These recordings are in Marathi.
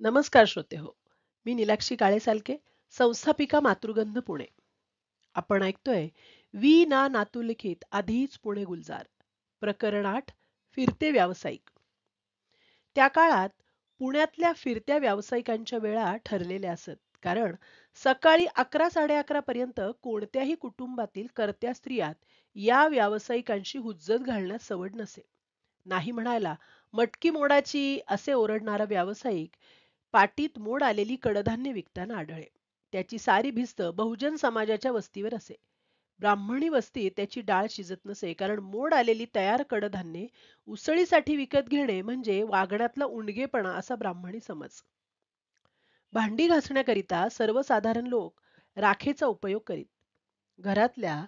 नमस्कार श्रोते हो. मी नीलाक्षी काळे-सालके, संस्थापिका मातृगंध पुणे. आपण ऐकतोय "वी ना नातुलिखित आधीच पुणे गुलजार" प्रकरण 8 फिरते व्यावसायिक. त्या काळात पुण्यातल्या फिरत्या व्यावसायिकांच्या वेळा ठरलेल्या असत. कारण सकाळी 11-11:30 पर्यंत कोणत्याही कुटुंबातील कर्त्या स्त्रियात या व्यावसायिकांशी हुज्जत घालण्यास सवड नसे. नाही म्हणायला मटकी मोडाची असे ओरडणारा व्यावसायिक पाटीत मोड आलेली कडधान्य विकताना आढळे. त्याची सारी भिस्त बहुजन समाजाच्या वस्तीवर असे. ब्राह्मणी वस्तीत त्याची डाळ शिजत नसे, कारण मोड आलेली तयार कडधान्ये उसळीसाठी विकत घेणे म्हणजे वागण्यातला उंडगेपणा असा ब्राह्मणी समज. भांडी घासण्याकरिता सर्वसाधारण लोक राखेचा उपयोग करीत. घरातल्या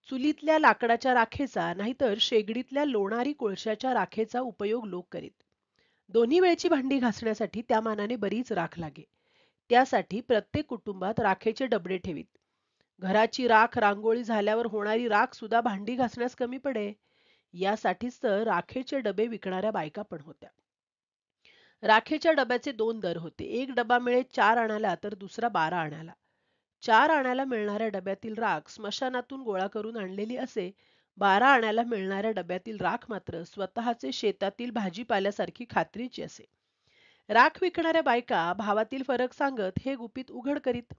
चुलीतल्या लाकडाच्या राखेचा नाहीतर शेगडीतल्या लोणारी कोळशाच्या राखेचा उपयोग लोक करीत. दोन्ही वेळची भांडी घासण्यासाठी त्या मानाने बरीच राख लागे. त्यासाठी प्रत्येक कुटुंबात राखेचे डबडे ठेवीत. घराची राख रांगोळी झाल्यावर होणारी राख सुद्धा भांडी घासण्यास कमी पडे. यासाठीच तर राखेचे डबे विकणाऱ्या बायका पण होत्या. राखेच्या डब्याचे दोन दर होते. एक डबा मिळे 4 आण्याला तर दुसरा 12 आण्याला. 4 आण्याला मिळणाऱ्या डब्यातील राख स्मशानातून गोळा करून आणलेली असे. 12 आण्याला मिळणाऱ्या डब्यातील राख मात्र स्वतःचे शेतातील भाजीपाल्यासारखी खात्रीची असे. राख विकणाऱ्या बायका भावातील फरक सांगत हे गुपित उघड करीत.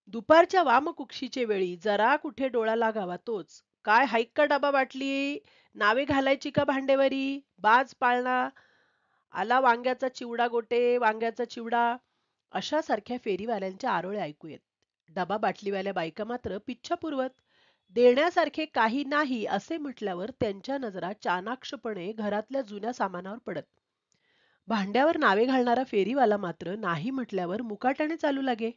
दुपारच्या वामकुक्षीचे वेळी जरा कुठे डोळा लागावा तोच, "काय हाईक का डबा बाटली? नावे घालायची का भांडेवरी? बाज पाळणा आला वांग्याचा चिवडा गोटे, वांग्याचा चिवडा" अशा सारख्या फेरीवाल्यांच्या आरोळे ऐकू येत. डबा बाटलीवाल्या बायका मात्र पिच्छा पुरवत. देण्यासारखे काही नाही असे म्हटल्यावर त्यांच्या नजरा चाणाक्षपणे घरातल्या जुन्या सामानावर पडत. भांड्यावर नावे घालणारा फेरीवाला मात्र नाही म्हटल्यावर मुकाट्याने चालू लागे.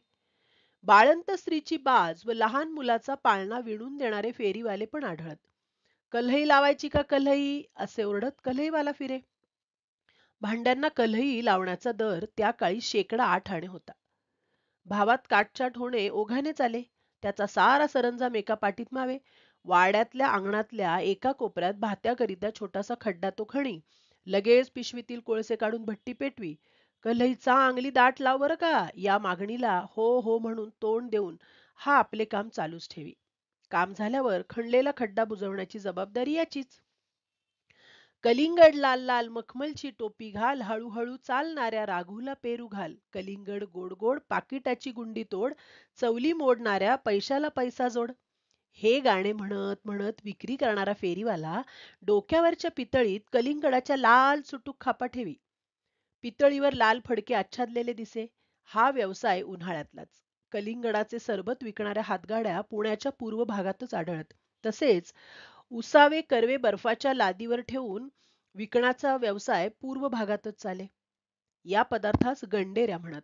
बाळंत स्त्रीची बाज व लहान मुलाचा पाळणा विणून देणारे फेरीवाले पण आढळत. "कल्हई लावायची का कल्हई?" असे ओरडत कल्हईवाला फिरे. भांड्यांना कल्हई लावण्याचा दर त्या काळी शेकडा 8 आणे होता. भावात काटछाट होणे ओघानेच आले. त्याचा सारा सरंजाम एका पाटीत मावे. वाड्यातल्या अंगणातल्या एका कोपऱ्यात भात्याकरिता छोटासा खड्डा तो खणी. लगेच पिशवीतील कोळसे काढून भट्टी पेटवी. "कल्हई चांगली दाट लाव बरं का" या मागणीला हो हो म्हणून तोंड देऊन हा आपले काम चालूच ठेवी. काम झाल्यावर खणलेला खड्डा बुजवण्याची जबाबदारी याचीच. "कलिंगड लाल लाल मखमलची टोपी घाल, हळूहळू चालणाऱ्या राघूला पेरू घाल. कलिंगड गोड गोड पाकिटाची गुंडी तोड, चवली मोडणाऱ्या पैशाला पैसा जोड." हे गाणे म्हणत म्हणत विक्री करणारा फेरीवाला डोक्यावरच्या पितळीत कलिंगडाच्या लाल सुटूक खापा ठेवी. पितळीवर लाल फडके आच्छादलेले दिसे. हा व्यवसाय उन्हाळ्यातलाच. कलिंगडाचे सरबत विकणाऱ्या हातगाड्या पुण्याच्या पूर्व भागातच आढळत. तसेच उसावे कर्वे बर्फाच्या लादीवर ठेवून विकण्याचा व्यवसाय पूर्व भागातच चाले. या पदार्थास गंडेऱ्या म्हणत.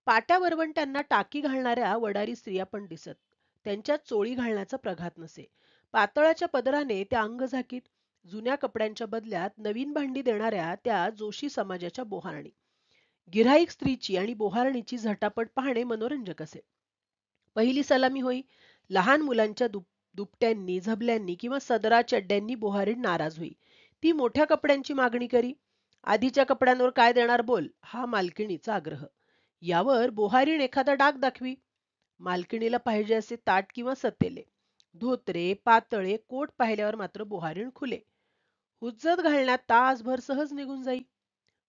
पाट्या वरवंट्यांना टाकी घालणाऱ्या वडारी स्त्रिया पण दिसत. त्यांच्यात चोळी घालण्याचा प्रघात नसे. पातळाच्या पदराने त्या अंग झाकीत. जुन्या कपड्यांच्या बदल्यात नवीन भांडी देणाऱ्या त्या जोशी समाजाच्या बोहारणी. गिऱ्हाईक स्त्रीची आणि बोहारणीची झटापट पाहणे मनोरंजक असे. पहिली सलामी होई. लहान मुलांच्या दुपट्यांनी, झबल्यांनी किंवा सदरा चड्ड्यांनी बोहारीण नाराज होई. ती मोठ्या कपड्यांची मागणी करी. "आधीच्या कपड्यांवर काय देणार बोल" हा मालकिणीचा आग्रह. यावर बोहारीण एखादा डाग दाखवी. मालकिणीला पाहिजे असे ताट किंवा सतेले, धोतरे, पातळे, कोट पाहिल्यावर मात्र बोहारीण खुले. हुज्जत घालण्यात तासभर सहज निघून जाई.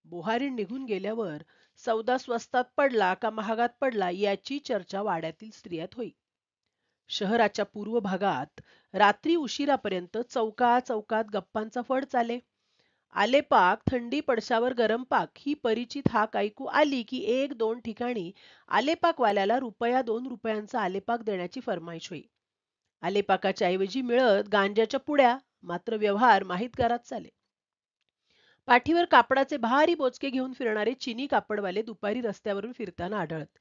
बोहारीण निघून गेल्यावर सौदा स्वस्तात पडला का महागात पडला याची चर्चा वाड्यातील स्त्रियात होई. शहराच्या पूर्व भागात रात्री उशिरापर्यंत चौकात गप्पांचा फड चाले. आलेपाक, थंडी पडशावर गरम पाक ही परिचित हाक ऐकू आली की 1-2 ठिकाणी आलेपाकवाल्याला ₹2 आलेपाक देण्याची फर्माईश होई. आलेपाकाच्या ऐवजी मिळत गांज्याच्या पुड्या. मात्र व्यवहार माहितगारात चाले. पाठीवर कापडाचे भारी बोचके घेऊन फिरणारे चिनी कापडवाले दुपारी रस्त्यावरून फिरताना आढळत.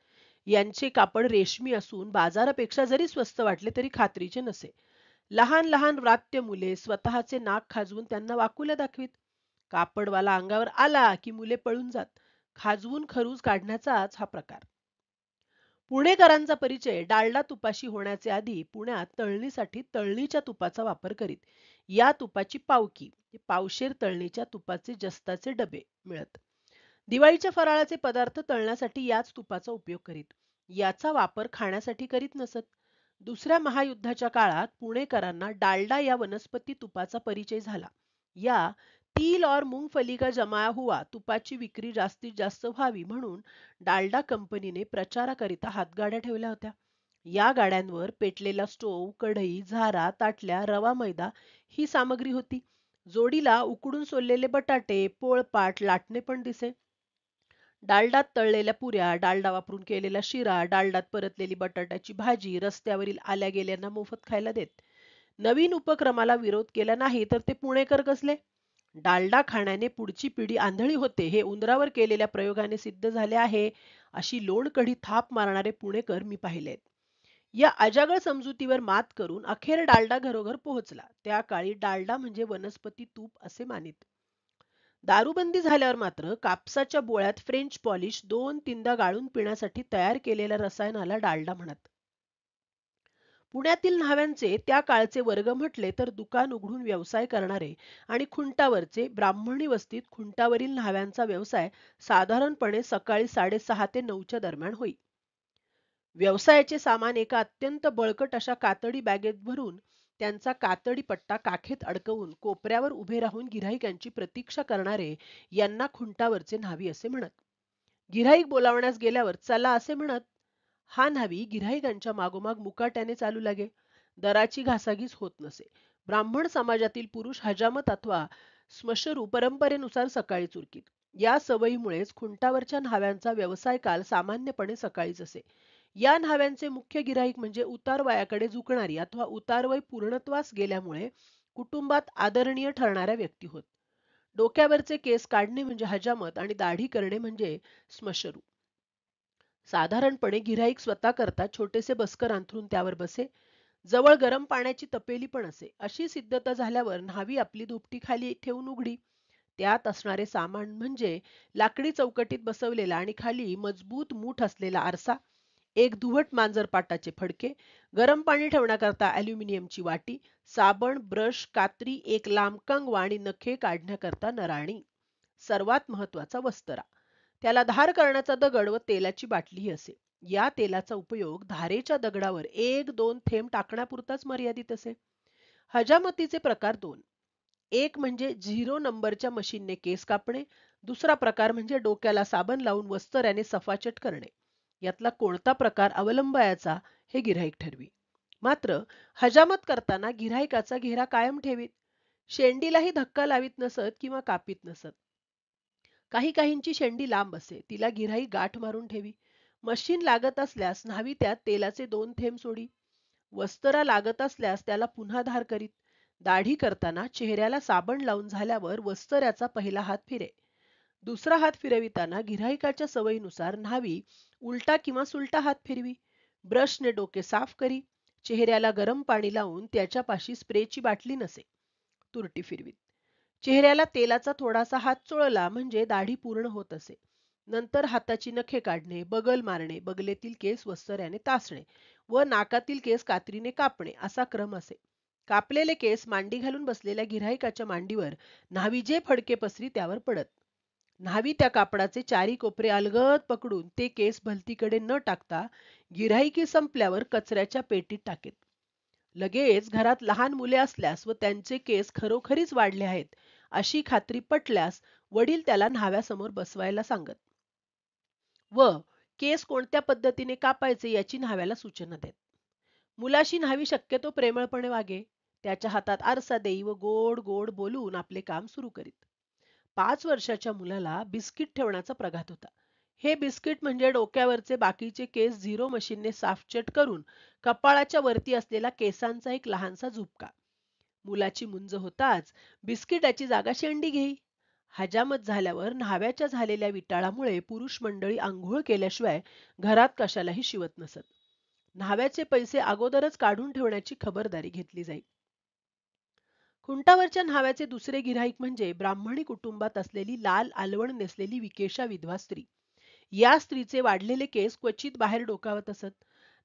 यांचे कापड रेशमी असून बाजारापेक्षा जरी स्वस्त वाटले तरी खात्रीचे नसे. लहान लहान व्रात्य मुले स्वतःचे नाक खाजवून त्यांना वाकुल्या दाखवीत. कापडवाला अंगावर आला की मुले पळून जात. खाजवून खरूज काढण्याचाच हा प्रकार. पुणेकरांचा परिचय डालडा तुपाशी होण्याचे आधी पुण्यात तळणीसाठी तळणीच्या तुपाचा वापर करीत. या तुपाची पावकी, पावशेर तळणीच्या तुपाचे जस्ताचे डबे मिळत. दिवाळीच्या फराळाचे पदार्थ तळण्यासाठी याच तुपाचा उपयोग करीत. याचा वापर खाण्यासाठी करीत नसत. दुसऱ्या महायुद्धाच्या काळात पुणेकरांना डालडा या वनस्पती तुपाचा परिचय झाला. या तिल और मूंगफली का जमाया हुआ तुपाची विक्री जास्तीत जास्त व्हावी म्हणून डालडा कंपनीने प्रचाराकरिता हातगाड्या ठेवल्या होत्या. या गाड्यांवर पेटलेला स्टोव्ह, कढई, झारा, ताटल्या, रवा, मैदा ही सामग्री होती. जोडीला उकडून सोललेले बटाटे, पोळपाट, लाटणे पण दिसे. डालडात तळलेल्या पुऱ्या, डालडा वापरून केलेला शिरा, डालडात परतलेली बटाट्याची भाजी रस्त्यावरील आल्या गेल्यांना मोफत खायला देत. नवीन उपक्रमाला विरोध केला नाही तर ते पुणेकर कसले? डालडा खाण्याने पुढची पिढी आंधळी होते हे उंदरावर केलेल्या प्रयोगाने सिद्ध झाले आहे, अशी लोणकढी थाप मारणारे पुणेकर मी पाहिलेत. या अजागळ समजुतीवर मात करून अखेर डालडा घरोघर पोहोचला. त्या काळी डालडा म्हणजे वनस्पती तूप असे मानित. दारूबंदी झाल्यावर मात्र कापसाच्या बोळ्यात फ्रेंच पॉलिश 2-3दा गाळून पिण्यासाठी तयार केलेल्या रसायनाला डालडा म्हणत. पुण्यातील न्हाव्यांचे त्या काळचे वर्ग म्हटले तर दुकान उघडून व्यवसाय करणारे आणि खुंटावरचे ब्राह्मणी वस्तीत खुंटावरील न्हाव्यांचा व्यवसाय साधारणपणे सकाळी 6:30 ते 9च्या दरम्यान होई. व्यवसायाचे सामान एका अत्यंत बळकट अशा कातडी बॅगेत भरून त्यांचा कातडी पट्टा काखेत अडकवून कोपऱ्यावर उभे राहून गिऱ्हाईकांची प्रतीक्षा करणारे यांना खुंटावरचे न्हावी असे म्हणत. गिऱ्हाईक बोलावण्यास गेल्यावर चला असे म्हणत. हा न्हावी गिऱ्हाईकांच्या मागोमाग मुकाट्याने चालू लागे. दराची घासाघीस होत नसे. ब्राह्मण समाजातील पुरुष हजामत अथवा स्मशरू परंपरेनुसार सकाळीच उरकीत. या सवयीमुळेच खुंटावरच्या न्हाव्यांचा व्यवसाय काल सामान्यपणे सकाळीच असे. या न्हाव्यांचे मुख्य गिराईक म्हणजे उतार वयाकडे झुकणारी अथवा उतारवय पूर्णत्वास गेल्यामुळे कुटुंबात आदरणीय ठरणाऱ्या व्यक्ती होत. डोक्यावरचे केस काढणे म्हणजे हजामत आणि दाढी करणे म्हणजे स्मशरू. साधारणपणे गिऱ्हाईक स्वतः करता छोटेसे बसकर अंथरून त्यावर बसे. जवळ गरम पाण्याची तपेली पण असे. अशी सिद्धता झाल्यावर न्हावी आपली धोपटी खाली ठेवून उघडी. त्यात असणारे सामान म्हणजे लाकडी चौकटीत बसवलेला आणि खाली मजबूत मूठ असलेला आरसा, एक धुवट मांजरपाटाचे फडके, गरम पाणी ठेवण्याकरता अॅल्युमिनियमची वाटी, साबण, ब्रश, कात्री, एक लांब कंगवा आणि नखे काढण्याकरता नराणी. सर्वात महत्वाचा वस्तरा. त्याला धार करण्याचा दगड व तेलाची बाटलीही असे. या तेलाचा उपयोग धारेच्या दगडावर 1-2 थेंब टाकण्यापुरताच मर्यादित असे. हजामतीचे प्रकार 2. एक म्हणजे 0 नंबरच्या मशीनने केस कापणे. दुसरा प्रकार म्हणजे डोक्याला साबण लावून वस्तऱ्याने सफाचट करणे. यातला कोणता प्रकार अवलंबायाचा हे गिऱ्हाईक ठरवी. मात्र हजामत करताना गिऱ्हाईकाचा घेरा कायम ठेवीत. शेंडीलाही धक्का लावीत नसत किंवा कापीत नसत. काही काहींची शेंडी लांब असे. तिला गिऱ्हाईक गाठ मारून ठेवी. मशीन लागत असल्यास न्हावी त्यात तेलाचे 2 थेंब सोडी. वस्तरा लागत असल्यास त्याला पुन्हा धार करीत. दाढी करताना चेहऱ्याला साबण लावून झाल्यावर वस्तऱ्याचा पहिला हात फिरे. दुसरा हात फिरविताना गिऱ्हाईकाच्या सवयीनुसार न्हावी उलटा किंवा सुलटा हात फिरवी. ब्रशने डोके साफ करी. चेहऱ्याला गरम पाणी लावून त्याच्यापाशी स्प्रेची बाटली नसे. तुरटी फिरवीत. चेहऱ्याला तेलाचा थोडासा हात चोळला म्हणजे दाढी पूर्ण होत असे. नंतर हाताची नखे काढणे, बगल मारणे, बगलेतील केस वस्तऱ्याने तासणे व नाकातील केस कात्रीने कापणे असा क्रम असे. कापलेले केस मांडी घालून बसलेल्या गिऱ्हाईकाच्या मांडीवर न्हावी जे फडके पसरी त्यावर पडत. न्हावी त्या कापडाचे चारी कोपरे अलगद पकडून ते केस भलतीकडे न टाकता गिऱ्हाईकी संपल्यावर कचऱ्याच्या पेटीत टाकेत. लगेच घरात लहान मुले असल्यास व त्यांचे केस खरोखरीच वाढले आहेत अशी खात्री पटल्यास वडील त्याला न्हाव्यासमोर बसवायला सांगत व केस कोणत्या पद्धतीने कापायचे याची न्हाव्याला सूचना देत. मुलाशी न्हावी शक्यतो प्रेमळपणे वागे. त्याच्या हातात आरसा देई व गोड गोड बोलून आपले काम सुरू करीत. 5 वर्षाच्या मुलाला बिस्किट ठेवण्याचा प्रघात होता. हे बिस्किट म्हणजे डोक्यावरचे बाकीचे केस 0 मशीनने साफचट करून कपाळाच्या वरती असलेला केसांचा एक लहानसा झुपका. मुलाची मुंज होताच बिस्किटाची जागा शेंडी घेई. हजामत झाल्यावर न्हाव्याच्या झालेल्या विटाळामुळे पुरुष मंडळी आंघोळ केल्याशिवाय घरात कशालाही शिवत नसत. न्हाव्याचे पैसे अगोदरच काढून ठेवण्याची खबरदारी घेतली जाई. खुंटावरच्या न्हाव्याचे दुसरे गिऱ्हाईक म्हणजे ब्राह्मणी कुटुंबात असलेली लाल आलवण नेसलेली विकेशा विधवा स्त्री. या स्त्रीचे वाढलेले केस क्वचित बाहेर डोकावत असत.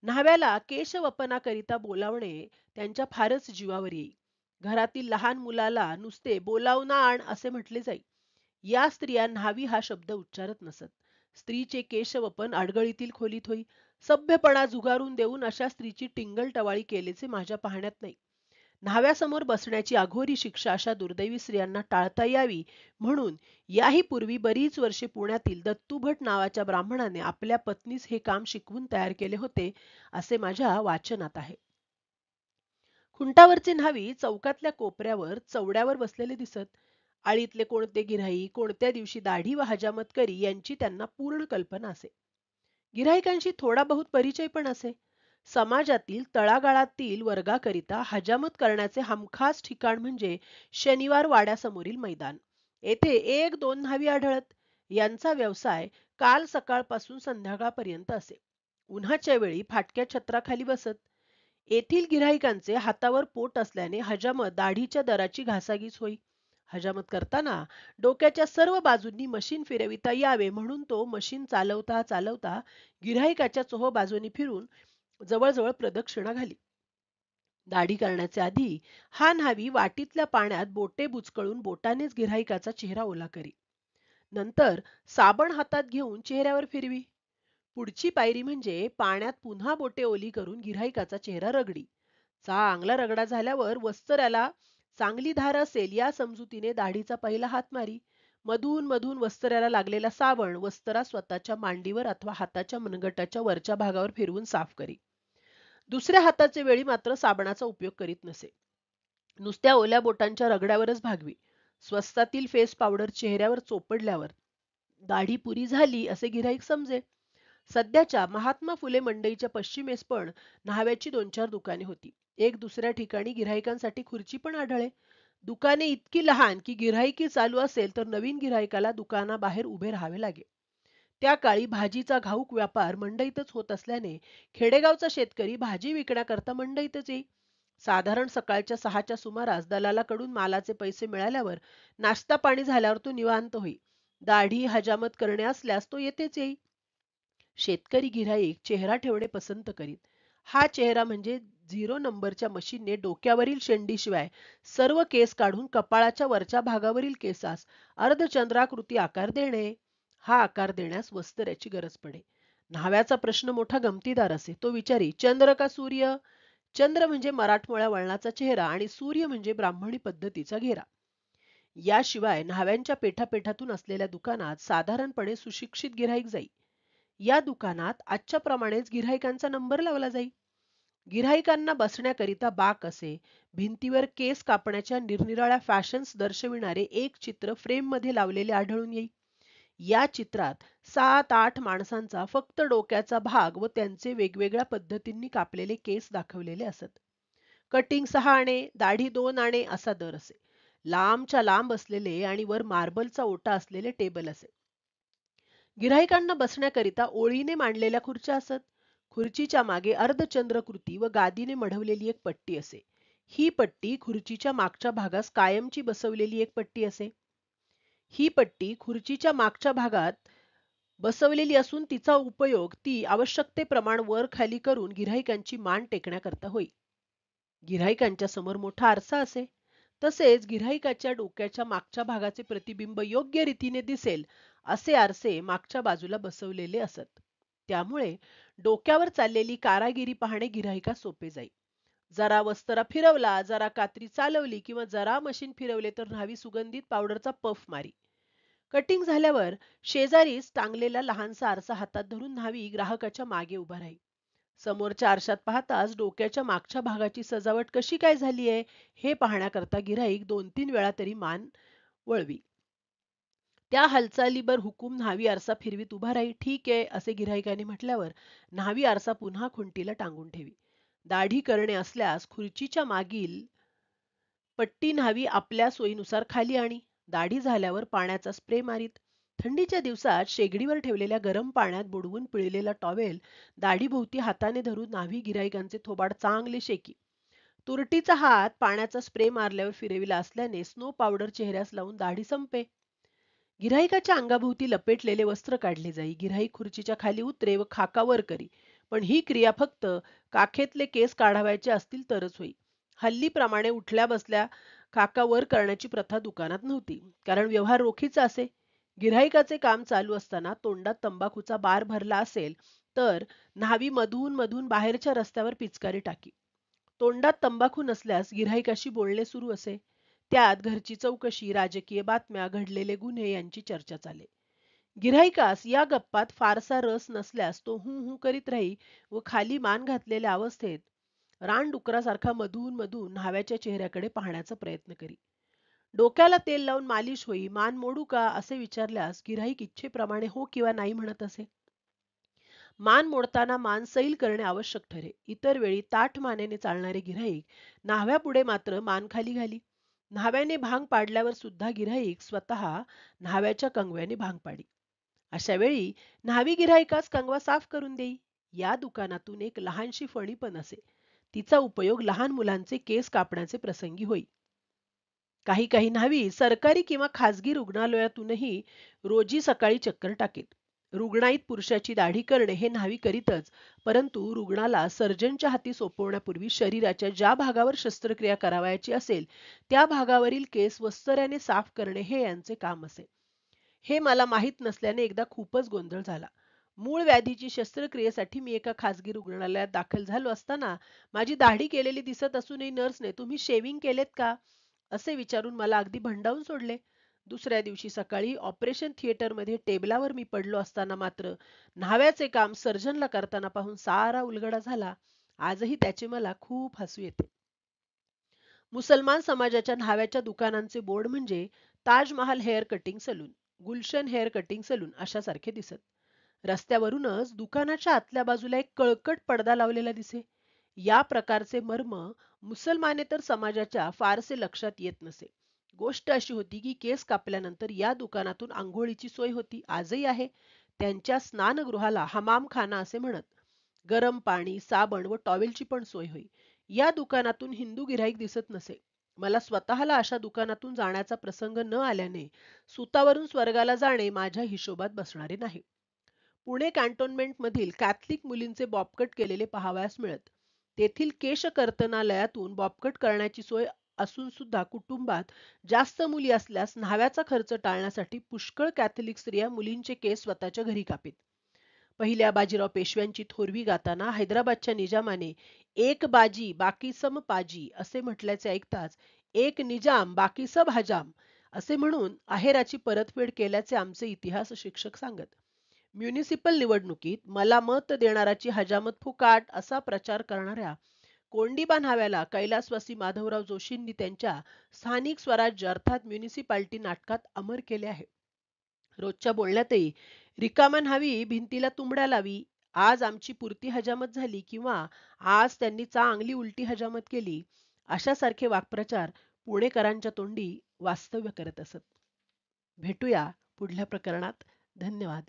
न्हाव्याला केशवपनाकरिता बोलावणे त्यांच्या फारच जीवावर येई. घरातील लहान मुलाला नुसते बोलावून आण असे म्हटले जाई. या स्त्रिया न्हावी हा शब्द उच्चारत नसत. स्त्रीचे केशवपन अडगळीतील खोलीत होई. सभ्यपणा झुगारून देऊन अशा स्त्रीची टिंगल-टवाळी केल्याचे माझ्या पाहण्यात नाही. न्हाव्यासमोर बसण्याची अघोरी शिक्षा अशा दुर्दैवी स्त्रियांना टाळता यावी म्हणून याही पूर्वी बरीच वर्षे पुण्यातील दत्तूभट नावाच्या ब्राह्मणाने आपल्या पत्नीस हे काम शिकवून तयार केले होते, असे माझ्या वाचनात आहे. खुंटावरचे न्हावी चौकातल्या कोपऱ्यावर चवड्यावर बसलेले दिसत. आळीतले कोणते गिऱ्हाईक कोणत्या दिवशी दाढी व हजामत करी यांची त्यांना पूर्ण कल्पना असे. गिऱ्हाईकांशी थोडा बहुत परिचय पण असे. समाजातील तळागाळातील वर्गाकरिता हजामत करण्याचे हमखास ठिकाण म्हणजे शनिवार वाड्यासमोरील मैदान. येथे एक दोन न्हावी आढळत. यांचा व्यवसाय काल सकाळपासून संध्याकाळपर्यंत असे. उन्हाच्या वेळी फाटक्या छत्राखाली बसत. येथील गिऱ्हाईकांचे हातावर पोट असल्याने हजामत दाढीच्या दराची घासाघीस होई. हजामत करताना डोक्याच्या सर्व बाजूंनी मशीन फिरविता यावे म्हणून तो मशीन चालवता चालवता गिऱ्हाईकाच्या चोहो बाजूनी फिरून जवळजवळ प्रदक्षिणा घाली. दाढी करण्याच्या आधी हा न्हावी वाटीतल्या पाण्यात बोटे बुचकळून बोटानेच गिऱ्हाईकाचा चेहरा ओला करी. नंतर साबण हातात घेऊन चेहऱ्यावर फिरवी. पुढची पायरी म्हणजे पाण्यात पुन्हा बोटे ओली करून गिऱ्हाईकाचा चेहरा रगडी. चांगला रगडा झाल्यावर वस्त्राला चांगली धार असेल या समजुतीने दाढीचा पहिला हात मारी. मधून मधून वस्त्राला लागलेला साबण वस्त्रा स्वतःच्या मांडीवर अथवा हाताच्या मनगटाच्या वरच्या भागावर फिरवून साफ करी. दुसऱ्या हाताचे वेळी मात्र साबणाचा उपयोग करीत नसे. नुसत्या ओल्या बोटांच्या रगड्यावरच भागवी. स्वस्तातील फेस पावडर चेहऱ्यावर चोपडल्यावर दाढी पुरी झाली असे गिऱ्हाईक समजे. सध्याच्या महात्मा फुले मंडईच्या पश्चिमेस पण न्हाव्याची 2-4 दुकाने होती. एक दुसऱ्या ठिकाणी गिऱ्हाईकांसाठी खुर्ची पण आढळे. दुकाने इतकी लहान की गिऱ्हाईकी चालू असेल तर नवीन गिऱ्हाईकाला दुकानाबाहेर उभे राहावे लागे. त्या काळी भाजीचा घाऊक व्यापार मंडईतच होत असल्याने खेडेगावचा शेतकरी भाजी विकण्याकरता मंडईतच येई. साधारण सकाळच्या 6च्या सुमारास दलालाकडून मालाचे पैसे मिळाल्यावर नाश्ता पाणी झाल्यावर तो निवांत होई. दाढी हजामत करणे असल्यास तो येतेच येई. शेतकरी गिऱ्हाईक चेहरा ठेवणे पसंत करीत. हा चेहरा म्हणजे 0 नंबरच्या मशीनने डोक्यावरील शेंडीशिवाय सर्व केस काढून कपाळाच्या वरच्या भागावरील केसास अर्धचंद्राकृती आकार देणे. हा आकार देण्यास वस्त्र्याची गरज पडे. न्हाव्याचा प्रश्न मोठा गमतीदार असे. तो विचारी, चंद्र का सूर्य? चंद्र म्हणजे मराठमोळ्या वळणाचा चेहरा आणि सूर्य म्हणजे ब्राह्मणी पद्धतीचा घेरा. याशिवाय न्हाव्यांच्या पेठापेठातून असलेल्या दुकानात साधारणपणे सुशिक्षित गिऱ्हाईक जाई. या दुकानात आजच्या प्रमाणेच गिऱ्हाईकांचा नंबर लावला जाई. गिऱ्हाईकांना बसण्याकरिता बाक असे. भिंतीवर केस कापण्याच्या निरनिराळ्या फॅशन्स दर्शविणारे एक चित्र फ्रेम मध्ये लावलेले आढळून येई. या चित्रात 7-8 माणसांचा फक्त डोक्याचा भाग व त्यांचे वेगवेगळ्या पद्धतींनी कापलेले केस दाखवलेले असत. कटिंग 6 आणे, दाढी 2 आणे असा दर असे. लांबच्या लांब असलेले आणि वर मार्बलचा ओटा असलेले टेबल असे. गिऱ्हाईकांना बसण्याकरिता ओळीने मांडलेल्या खुर्च्या असत. खुर्चीच्या मागे अर्धचंद्रकृती व गादीने मढवलेली एक पट्टी असे. ही पट्टी खुर्चीच्या मागच्या भागास कायमची बसवलेली एक पट्टी असे. ही पट्टी खुर्चीच्या मागच्या भागात बसवलेली असून तिचा उपयोग ती आवश्यकतेप्रमाण वर खाली करून गिऱ्हाईकांची मान टेकण्याकरता होई. गिऱ्हाईकांच्या समोर मोठा आरसा असे. तसेच गिऱ्हाईकाच्या डोक्याच्या मागच्या भागाचे प्रतिबिंब योग्य रीतीने दिसेल असे आरसे मागच्या बाजूला बसवलेले असत. त्यामुळे डोक्यावर चाललेली कारागिरी पाहणे गिऱ्हाईकास सोपे जाई. जरा वस्त्रा फिरवला, जरा कात्री चालवली किंवा जरा मशीन फिरवले तर न्हावी सुगंधित पावडरचा पफ मारी. कटिंग झाल्यावर शेजारीच टांगलेला लहानसा आरसा हातात धरून न्हावी ग्राहकाच्या मागे उभा राही. समोरच्या आरशात पाहताच डोक्याच्या मागच्या भागाची सजावट कशी काय झाली आहे हे पाहण्याकरता गिऱ्हाईक 2-3 वेळा तरी मान वळवी. त्या हालचालीवर हुकूम न्हावी आरसा फिरवीत उभा राही. ठीक आहे असे गिऱ्हाईकाने म्हटल्यावर न्हावी आरसा पुन्हा खुंटीला टांगून ठेवी. दाढी करणे असल्यास खुर्चीच्या मागील पट्टी न्हावी आपल्या सोयीनुसार खाली आणी. दाढी झाल्यावर पाण्याचा स्प्रे मारीत. थंडीच्या दिवसात शेगडीवर ठेवलेल्या गरम पाण्यात बुडवून पिळलेला टॉवेल दाढीभोवती हाताने धरून न्हावी गिऱ्हाईकांचे थोबाड चांगले शेकी. तुरटीचा हात पाण्याचा स्प्रे मारल्यावर फिरविला असल्याने स्नो पावडर चेहऱ्यास लावून दाढी संपे. गिऱ्हाईकाच्या अंगाभोवती लपेटलेले वस्त्र काढले जाई. गिऱ्हाईक खुर्चीच्या खाली उतरे व खाका वर करी. पण ही क्रिया फक्त काखेतले केस काढावयाचे असतील तरच होई. हल्लीप्रमाणे उठल्या बसल्या खाका वर करण्याची प्रथा दुकानात नव्हती, कारण व्यवहार रोखीचा असे. गिऱ्हाईकाचे काम चालू असताना तोंडात तंबाखूचा बार भरला असेल तर न्हावी मधून मधून बाहेरच्या रस्त्यावर पिचकारी टाकी. तोंडात तंबाखू नसल्यास गिऱ्हाईकाशी बोलणे सुरू असे. त्यात घरची चौकशी, राजकीय बातम्या, घडलेले गुन्हे यांची चर्चा चाले. गिऱ्हाईकास या गप्पात फारसा रस नसल्यास तो हू हू करीत राही व खाली मान घातलेल्या अवस्थेत रानडुकरासारखा मधून मधून न्हाव्याच्या चेहऱ्याकडे पाहण्याचा प्रयत्न करी. डोक्याला तेल लावून मालिश होई, मान मोडू का असे विचारल्यास गिऱ्हाईक इच्छेप्रमाणे हो किंवा नाही म्हणत असे. मान मोडताना मान सैल करणे आवश्यक ठरे. इतर वेळी ताठ मानेने चालणारे गिऱ्हाईक न्हाव्यापुढे मात्र मान खाली घाली. न्हाव्याने भांग पाडल्यावर सुद्धा गिऱ्हाईक स्वतः न्हाव्याच्या कंगव्याने भांग पाडी. अशा वेळी न्हावी गिऱ्हाईकास कंगवा साफ करून देई. या दुकानातून एक लहानशी फणी पण असे. तिचा उपयोग लहान मुलांचे केस कापण्याचे प्रसंगी होई. काही काही न्हावी सरकारी किंवा खाजगी रुग्णालयातूनही रोजी सकाळी चक्कर टाकीत. रुग्णाईत पुरुषाची दाढी करणे हे न्हावी करीतच, परंतु रुग्णाला सर्जनच्या हाती सोपवण्यापूर्वी शरीराच्या ज्या भागावर शस्त्रक्रिया करावयाची असेल त्या भागावरील केस वस्त्र्याने साफ करणे हे यांचे काम असे. हे मला माहीत नसल्याने एकदा खूपच गोंधळ झाला. मूळ व्याधीची शस्त्रक्रियेसाठी मी एका खाजगी रुग्णालयात दाखल झालो असताना माझी दाढी केलेली दिसत असूनही नर्सने तुम्ही शेविंग केलेत का असे विचारून मला अगदी भंडावून सोडले. दुसऱ्या दिवशी सकाळी ऑपरेशन थिएटरमध्ये टेबलावर मी पडलो असताना मात्र न्हाव्याचे काम सर्जनला करताना पाहून सारा उलगडा झाला. आजही त्याचे मला खूप हसू येते. मुसलमान समाजाच्या न्हाव्याच्या दुकानांचे बोर्ड म्हणजे Taj Mahal hair cutting saloon, Gulshan hair cutting saloon अशासारखे दिसत. रस्त्यावरूनच दुकानाच्या आतल्या बाजूला एक कळकट पडदा लावलेला दिसे. या प्रकारचे मर्म मुसलमानेतर समाजाच्या फारसे लक्षात येत नसे. गोष्ट अशी होती की केस कापल्यानंतर या दुकानातून आंघोळीची सोय होती, आजही आहे. त्यांच्या स्नानगृहाला हमामखाना असे म्हणत. गरम पाणी, साबण व टॉवेलची पण सोय होई. या दुकानातून हिंदू गिऱ्हाईक दिसत नसे. मला स्वतःला अशा दुकानातून जाण्याचा प्रसंग न आल्याने सुतावरून स्वर्गाला जाणे माझ्या हिशोबात बसणारे नाही. पुणे कॅन्टोन्मेंटमधील कॅथलिक मुलींचे बॉबकट केलेले पाहावयास मिळत. तेथील केशकर्तनालयातून बॉबकट करण्याची सोय असून सुद्धा कुटुंबात जास्त मुली असल्यास न्हाव्याचा खर्च टाळण्यासाठी पुष्कळ कॅथलिक स्त्रिया मुलींचे केस स्वतःच्या घरी कापीत. पहिल्या बाजीराव पेशव्यांची थोरवी गाताना हैदराबादच्या निजामाने एक बाजी बाकी सम पाजी असे म्हटल्याचे ऐकताच एक निजाम बाकी सब हजाम असे म्हणून आहेराची परतफेड केल्याचे आमचे इतिहास शिक्षक सांगत. म्युनिसिपल निवडणुकीत मला मत देणाराची हजामत फुकाट असा प्रचार करणाऱ्या कोंडीबा न्हाव्याला कैलासवासी माधवराव जोशींनी त्यांच्या स्थानिक स्वराज्य अर्थात म्युनिसिपालिटी नाटकात अमर केले आहे. रोजच्या बोलण्यातही रिकामा न्हावी भिंतीला तुंबड्या लावी, आज आमची पुरती हजामत झाली किंवा आज त्यांनी चांगली उलटी हजामत केली अशासारखे वाक्प्रचार पुणेकरांच्या तोंडी वास्तव्य करत असत. भेटूया पुढल्या प्रकरणात. धन्यवाद.